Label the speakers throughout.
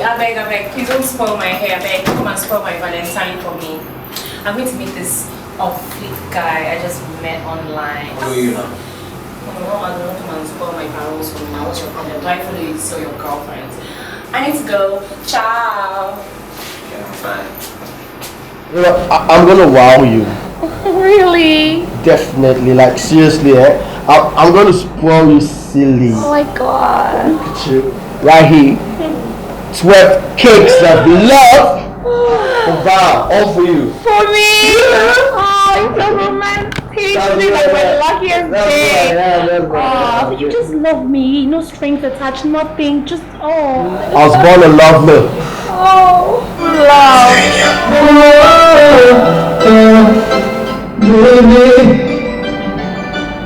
Speaker 1: I beg, please don't spoil my hair. I beg, come and spoil my Valentine for me. I'm going to meet this off-fleek guy I just met online.
Speaker 2: Who are you now?
Speaker 1: No, I don't come and spoil my paroles for me. Now, what's your problem? Rightfully, you saw your girlfriend. I need to go. Ciao.
Speaker 2: Yeah, I'm fine.
Speaker 3: You know, I'm gonna wow you.
Speaker 1: Really?
Speaker 3: Definitely, like seriously, I'm gonna spoil you silly.
Speaker 1: Oh my god.
Speaker 3: Look at you, right here. 12 cakes of love. Wow, all for you.
Speaker 1: For me? Oh, it's so romantic. It's like my luckiest day. Oh, you just love me. No strings attached, nothing. Just, oh.
Speaker 3: I was born to love me.
Speaker 1: Oh, love.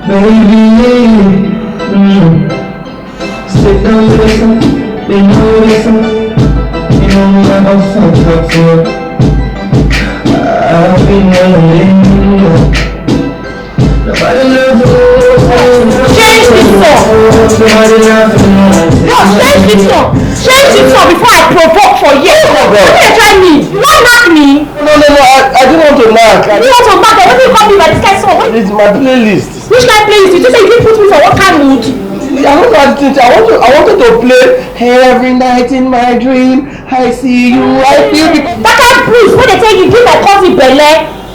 Speaker 3: Baby. Sit down, listen. They know listen. You know me, I'm so I've been waiting. Nobody loves you.
Speaker 1: Change this song. Change this song before I provoke for you. What are you trying me? You don't knock me.
Speaker 3: No, I didn't want to knock.
Speaker 1: You want to knock? Why do you call me by this kind of song?
Speaker 3: It's my playlist.
Speaker 1: Which kind of playlist? You just say you didn't put me for what kind of mood?
Speaker 3: I don't know how to teach. I wanted to play every night in my dream. I see you, I feel you.
Speaker 1: That kind of blues when they tell you give my cousin Bele.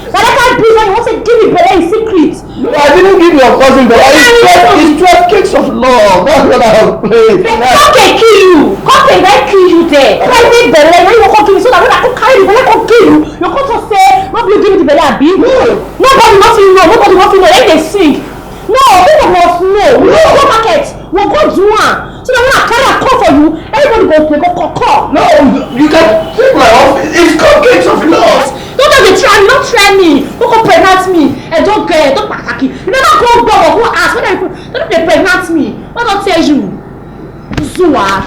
Speaker 1: That kind of blues when you want to give me Bele in secret.
Speaker 3: No, I didn't give your cousin Bele. It's 12 cakes of love. That's what I have played.
Speaker 1: How can kill you? How can I kill you there? If I say Bele, when you come kill me so that when I come carry the Bele, come kill you. You're going to say, nobody give me the Bele, Abi. Nobody wants to know. Nobody wants to know. Let them sing. No, people must know. We go to market. We'll go do one. So that when I carry a call for you, everybody go play, go call.
Speaker 3: No, you can take my office. It's cupcakes of love.
Speaker 1: Don't try me, don't try me. Don't pregnant me. And don't pataki. You never go go ask. Don't pregnant me. What don't tell you? Zua.